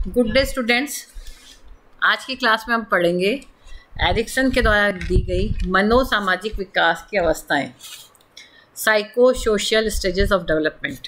Good day students. आज की class में हम पढ़ेंगे एरिक्सन के द्वारा दी गई मनोसामाजिक विकास की अवस्थाएं, psycho social stages of development.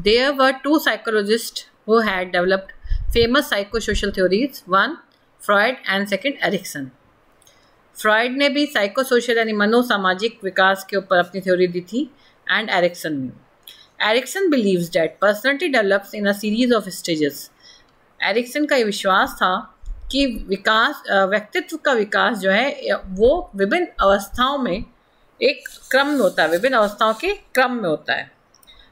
There were two psychologists who had developed famous psychosocial theories, one Freud and second Erikson। Freud ने भी साइकोसोशल यानी मनोसामाजिक विकास के ऊपर अपनी थ्योरी दी थी एंड एरिक्सन ने। Erikson believes that personality develops in a series of stages. Erikson का ये विश्वास था कि व्यक्तित्व का विकास जो है वो विभिन्न अवस्थाओं में एक क्रम में होता है, विभिन्न अवस्थाओं के क्रम में होता है।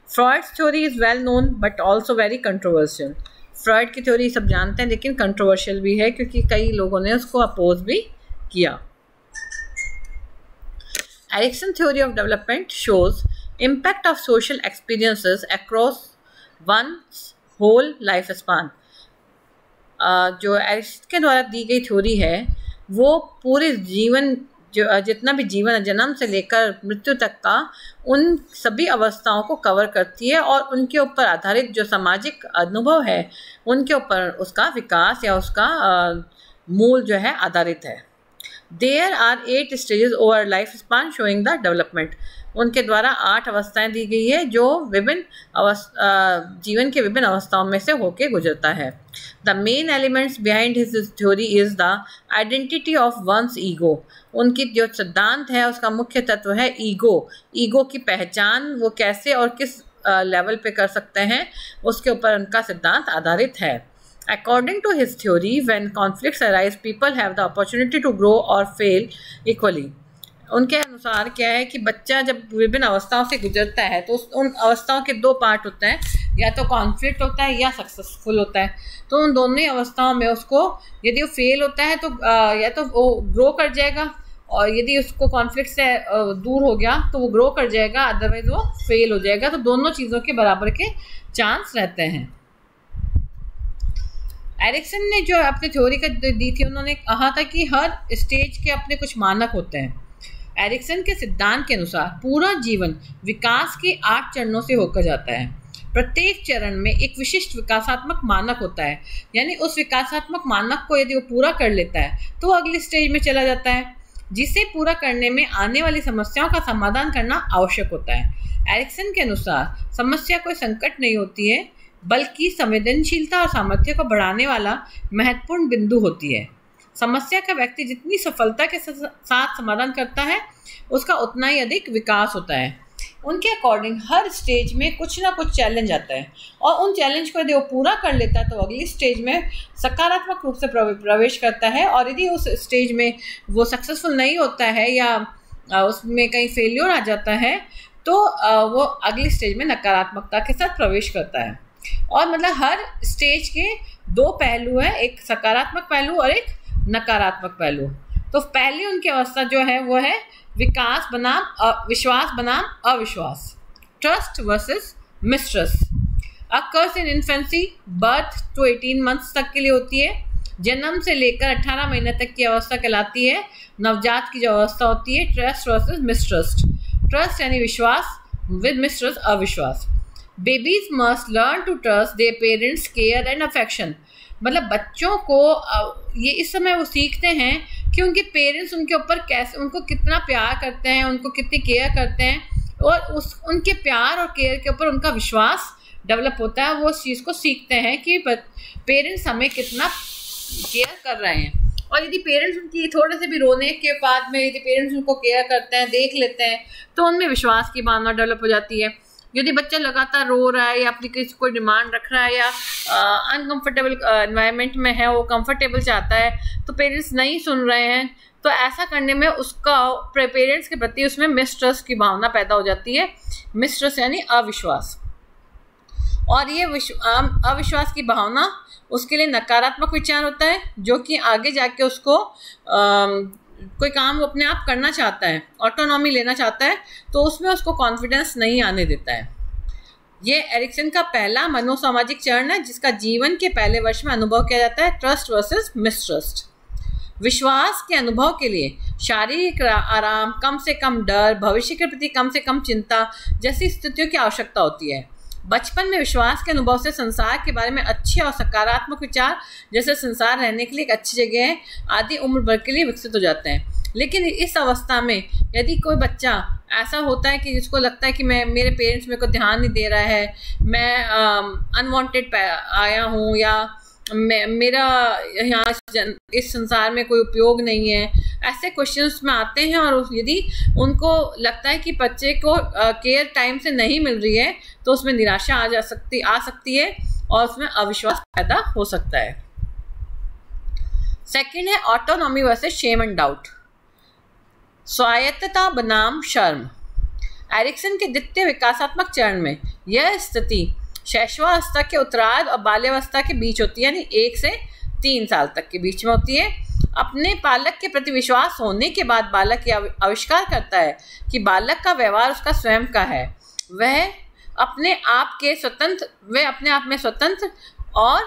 Freud's theory is well known but also very controversial. Freud की थ्योरी सब जानते हैं लेकिन कंट्रोवर्शियल भी है क्योंकि कई लोगों ने उसको अपोज भी किया। Erikson theory of development shows impact of social experiences across one's whole life span। जो एरिक्सन के द्वारा दी गई थ्योरी है वो पूरे जीवन जो जितना भी जीवन है जन्म से लेकर मृत्यु तक का उन सभी अवस्थाओं को कवर करती है और उनके ऊपर आधारित जो सामाजिक अनुभव है उनके ऊपर उसका विकास या उसका मूल जो है आधारित है। There are 8 stages over life span showing the development। उनके द्वारा 8 अवस्थाएं दी गई है जो विभिन्न जीवन के विभिन्न अवस्थाओं में से होके गुजरता है। The main elements behind his theory is the identity of one's ego। उनकी जो सिद्धांत है उसका मुख्य तत्व है ईगो की पहचान, वो कैसे और किस लेवल पे कर सकते हैं उसके ऊपर उनका सिद्धांत आधारित है। According to his theory, when conflicts arise, people have the opportunity to grow or fail equally। उनके अनुसार क्या है कि बच्चा जब विभिन्न अवस्थाओं से गुजरता है तो उन अवस्थाओं के 2 पार्ट होते हैं, या तो कॉन्फ्लिक्ट होता है या सक्सेसफुल होता है। तो उन दोनों ही अवस्थाओं में उसको यदि वो फेल होता है तो या तो वो ग्रो कर जाएगा और यदि उसको कॉन्फ्लिक्ट से दूर हो गया तो वो ग्रो कर जाएगा, अदरवाइज वो फेल हो जाएगा। तो दोनों चीज़ों के बराबर के चांस रहते हैं। एरिक्सन ने जो अपनी थ्योरी का दी थी उन्होंने कहा था कि हर स्टेज के अपने कुछ मानक होते हैं। एरिक्सन के सिद्धांत के अनुसार पूरा जीवन विकास के 8 चरणों से होकर जाता है। प्रत्येक चरण में एक विशिष्ट विकासात्मक मानक होता है, यानी उस विकासात्मक मानक को यदि वो पूरा कर लेता है तो वो अगले स्टेज में चला जाता है, जिसे पूरा करने में आने वाली समस्याओं का समाधान करना आवश्यक होता है। एरिक्सन के अनुसार समस्या कोई संकट नहीं होती है बल्कि संवेदनशीलता और सामर्थ्य को बढ़ाने वाला महत्वपूर्ण बिंदु होती है। समस्या का व्यक्ति जितनी सफलता के साथ समाधान करता है उसका उतना ही अधिक विकास होता है। उनके अकॉर्डिंग हर स्टेज में कुछ ना कुछ चैलेंज आता है और उन चैलेंज को यदि वो पूरा कर लेता है तो अगली स्टेज में सकारात्मक रूप से प्रवेश करता है, और यदि उस स्टेज में वो सक्सेसफुल नहीं होता है या उसमें कहीं फेल्योर आ जाता है तो वो अगली स्टेज में नकारात्मकता के साथ प्रवेश करता है। और मतलब हर स्टेज के 2 पहलू हैं, एक सकारात्मक पहलू और एक नकारात्मक पहलू। तो पहली उनकी अवस्था जो है वो है विकास बनाम विश्वास बनाम अविश्वास, trust versus mistrust. Occurs in infancy, birth to 18 months तक के लिए होती है। जन्म से लेकर 18 महीने तक की अवस्था कहलाती है नवजात की जो अवस्था होती है। ट्रस्ट वर्सेस मिसट्रस्ट, ट्रस्ट यानी विश्वास विद मिसट्रस्ट अविश्वास। Babies must learn to trust their parents care and affection. मतलब बच्चों को ये इस समय वो सीखते हैं कि उनके पेरेंट्स उनके ऊपर कैसे, उनको कितना प्यार करते हैं, उनको कितनी केयर करते हैं, और उनके प्यार और केयर के ऊपर उनका विश्वास डेवलप होता है। वो उस चीज़ को सीखते हैं कि पेरेंट्स हमें कितना केयर कर रहे हैं। और यदि पेरेंट्स उनकी थोड़े से भी रोने के बाद में यदि पेरेंट्स उनको केयर करते हैं, देख लेते हैं, तो उनमें विश्वास की भावना डेवलप हो जाती है। यदि बच्चा लगातार रो रहा है या अपनी किसी कोई डिमांड रख रहा है या अनकंफर्टेबल एनवायरनमेंट में है, वो कंफर्टेबल चाहता है तो पेरेंट्स नहीं सुन रहे हैं, तो ऐसा करने में उसका पेरेंट्स के प्रति उसमें मिसट्रस्ट की भावना पैदा हो जाती है। मिसट्रस्ट यानी अविश्वास, और ये अविश्वास की भावना उसके लिए नकारात्मक विचार होता है जो कि आगे जाके उसको कोई काम वो अपने आप करना चाहता है, ऑटोनॉमी लेना चाहता है, तो उसमें उसको कॉन्फिडेंस नहीं आने देता है। ये एरिक्सन का पहला मनोसामाजिक चरण है जिसका जीवन के पहले वर्ष में अनुभव किया जाता है, ट्रस्ट वर्सेस मिसट्रस्ट। विश्वास के अनुभव के लिए शारीरिक आराम, कम से कम डर, भविष्य के प्रति कम से कम चिंता जैसी स्थितियों की आवश्यकता होती है। बचपन में विश्वास के अनुभव से संसार के बारे में अच्छे और सकारात्मक विचार, जैसे संसार रहने के लिए एक अच्छी जगह है आदि, उम्र भर के लिए विकसित हो जाते हैं। लेकिन इस अवस्था में यदि कोई बच्चा ऐसा होता है कि जिसको लगता है कि मेरे पेरेंट्स मेरे को ध्यान नहीं दे रहा है, मैं अनवांटेड आया हूँ, या मेरा यहाँ इस संसार में कोई उपयोग नहीं है, ऐसे क्वेश्चंस में आते हैं, और यदि उनको लगता है कि बच्चे को केयर टाइम से नहीं मिल रही है तो उसमें निराशा आ सकती है और उसमें अविश्वास पैदा हो सकता है। सेकंड है autonomy versus Shem and doubt, स्वायत्तता बनाम शर्म। एरिक्सन के द्वितीय विकासात्मक चरण में यह स्थिति शैशवावस्था के उत्तरार्ध और बाल्यावस्था के बीच होती है, यानी 1 से 3 साल तक के बीच में होती है। अपने पालक के प्रति विश्वास होने के बाद बालक यह आविष्कार करता है कि बालक का व्यवहार उसका स्वयं का है, वह अपने आप में स्वतंत्र और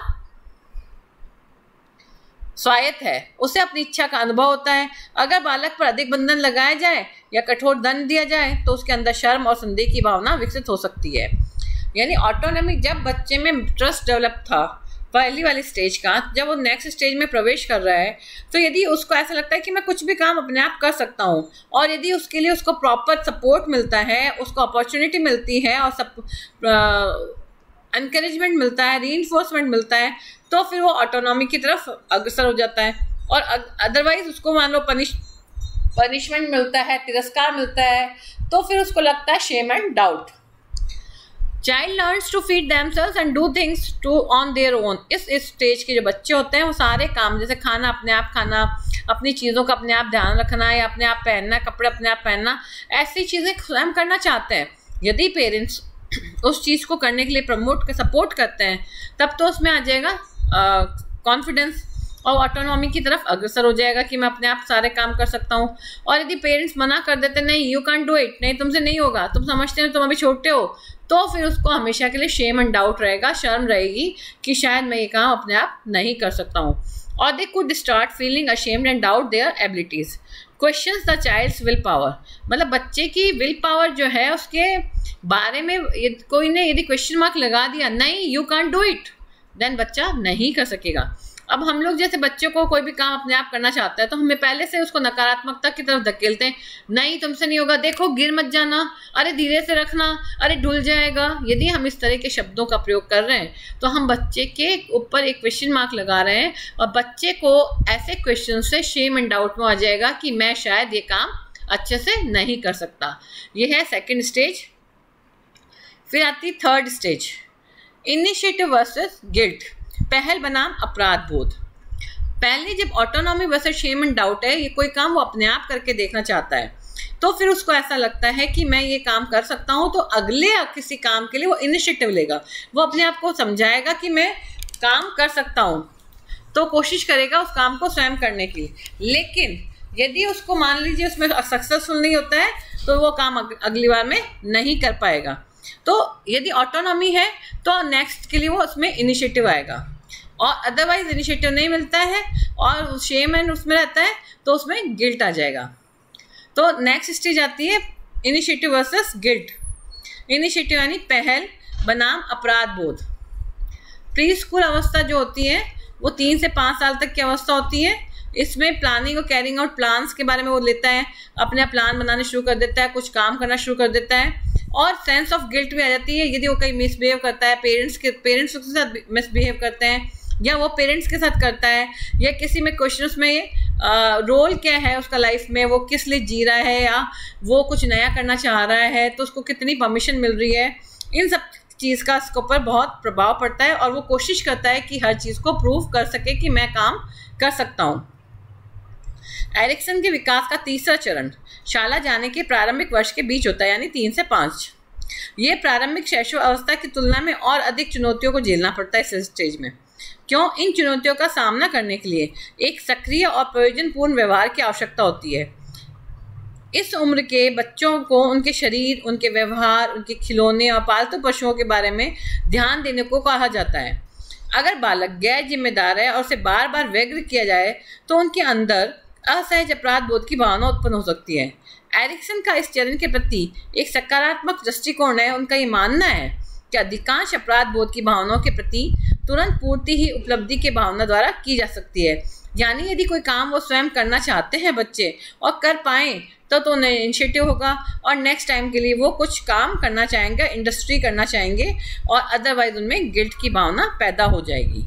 स्वायत्त है, उसे अपनी इच्छा का अनुभव होता है। अगर बालक पर अधिक बंधन लगाया जाए या कठोर दंड दिया जाए तो उसके अंदर शर्म और संदेह की भावना विकसित हो सकती है। यानी ऑटोनॉमी, जब बच्चे में ट्रस्ट डेवलप था पहली वाली स्टेज का, जब वो नेक्स्ट स्टेज में प्रवेश कर रहा है तो यदि उसको ऐसा लगता है कि मैं कुछ भी काम अपने आप कर सकता हूँ, और यदि उसके लिए उसको प्रॉपर सपोर्ट मिलता है, उसको अपॉर्चुनिटी मिलती है और एनकरेजमेंट मिलता है, रीइंफोर्समेंट मिलता है, तो फिर वो ऑटोनॉमी की तरफ अग्रसर हो जाता है। और अदरवाइज उसको मान लो पनिशमेंट मिलता है, तिरस्कार मिलता है, तो फिर उसको लगता है shame and doubt. Child learns to feed themselves and do things on their own. इस स्टेज के जो बच्चे होते हैं वो सारे काम, जैसे खाना अपने आप खाना, अपनी चीज़ों का अपने आप ध्यान रखना, या अपने आप पहनना, कपड़े अपने आप पहनना, ऐसी चीज़ें स्वयं करना चाहते हैं। यदि पेरेंट्स उस चीज़ को करने के लिए सपोर्ट करते हैं, तब तो उसमें आ जाएगा कॉन्फिडेंस और ऑटोनॉमी की तरफ अग्रसर हो जाएगा कि मैं अपने आप सारे काम कर सकता हूँ। और यदि पेरेंट्स मना कर देते, नहीं यू कैन डू इट, नहीं तुमसे नहीं होगा, तुम समझते हो तुम अभी छोटे हो, तो फिर उसको हमेशा के लिए शेम एंड डाउट रहेगा, शर्म रहेगी कि शायद मैं ये काम अपने आप नहीं कर सकता हूँ। और they could start feeling ashamed and doubt their abilities. Questions the child's will power, मतलब बच्चे की विल पावर जो है उसके बारे में कोई ने यदि क्वेश्चन मार्क लगा दिया, नहीं you can do it, then बच्चा नहीं कर सकेगा। अब हम लोग जैसे बच्चों को कोई भी काम अपने आप करना चाहता है तो हमें पहले से उसको नकारात्मकता की तरफ धकेलते हैं, नहीं तुमसे नहीं होगा, देखो गिर मत जाना, अरे धीरे से रखना, अरे डुल जाएगा। यदि हम इस तरह के शब्दों का प्रयोग कर रहे हैं तो हम बच्चे के ऊपर एक क्वेश्चन मार्क लगा रहे हैं, और बच्चे को ऐसे क्वेश्चन से शेम एंड डाउट में आ जाएगा कि मैं शायद ये काम अच्छे से नहीं कर सकता। ये है सेकेंड स्टेज। फिर आती third stage, initiative versus guilt, पहल बनाम अपराध बोध। पहले जब autonomy versus Shem and doubt है, ये कोई काम वो अपने आप करके देखना चाहता है, तो फिर उसको ऐसा लगता है कि मैं ये काम कर सकता हूँ, तो अगले किसी काम के लिए वो इनिशिएटिव लेगा, वो अपने आप को समझाएगा कि मैं काम कर सकता हूँ, तो कोशिश करेगा उस काम को स्वयं करने की। लेकिन यदि उसको मान लीजिए उसमें सक्सेसफुल नहीं होता है तो वो काम अगली बार में नहीं कर पाएगा। तो यदि ऑटोनॉमी है तो नेक्स्ट के लिए वो उसमें इनिशिएटिव आएगा, और अदरवाइज इनिशिएटिव नहीं मिलता है और शेम एंड उसमें रहता है तो उसमें गिल्ट आ जाएगा। तो नेक्स्ट स्टेज आती है इनिशिएटिव वर्सेस गिल्ट। इनिशिएटिव यानी पहल बनाम अपराध बोध। प्री स्कूल अवस्था जो होती है वो 3 से 5 साल तक की अवस्था होती है। इसमें प्लानिंग और कैरिंग आउट प्लान्स के बारे में वो लेता है, अपने प्लान बनाने शुरू कर देता है, कुछ काम करना शुरू कर देता है, और सेंस ऑफ गिल्ट भी आ जाती है यदि वो कहीं मिसबिहेव करता है, पेरेंट्स के साथ मिसबिहेव करते हैं, या वो पेरेंट्स के साथ करता है, या किसी में क्वेश्चंस में ये रोल क्या है उसका लाइफ में, वो किस लिए जी रहा है, या वो कुछ नया करना चाह रहा है तो उसको कितनी परमिशन मिल रही है, इन सब चीज़ का इसके ऊपर बहुत प्रभाव पड़ता है, और वो कोशिश करता है कि हर चीज़ को प्रूव कर सके कि मैं काम कर सकता हूँ। एरिक्सन के विकास का तीसरा चरण शाला जाने के प्रारंभिक वर्ष के बीच होता है, यानी 3 से 5। ये प्रारंभिक शैशव अवस्था की तुलना में और अधिक चुनौतियों को झेलना पड़ता है इस स्टेज में। क्यों? इन चुनौतियों का सामना करने के लिए एक सक्रिय और प्रयोजनपूर्ण व्यवहार की आवश्यकता होती है। इस उम्र के बच्चों को उनके शरीर, उनके व्यवहार, उनके खिलौने और पालतू पशुओं के बारे में ध्यान देने को कहा जाता है। अगर बालक गैर जिम्मेदार है और उसे बार बार व्यग्र किया जाए तो उनके अंदर असहज अपराध बोध की भावना उत्पन्न हो सकती है। एरिक्सन का इस चरण के प्रति एक सकारात्मक दृष्टिकोण है। उनका ये मानना है कि अधिकांश अपराध बोध की भावनाओं के प्रति तुरंत पूर्ति ही उपलब्धि के भावना द्वारा की जा सकती है। यानी यदि कोई काम वो स्वयं करना चाहते हैं बच्चे और कर पाए तो उन्हें इनिशिएटिव होगा और नेक्स्ट टाइम के लिए वो कुछ काम करना चाहेंगे, इंडस्ट्री करना चाहेंगे, और अदरवाइज उनमें गिल्ट की भावना पैदा हो जाएगी।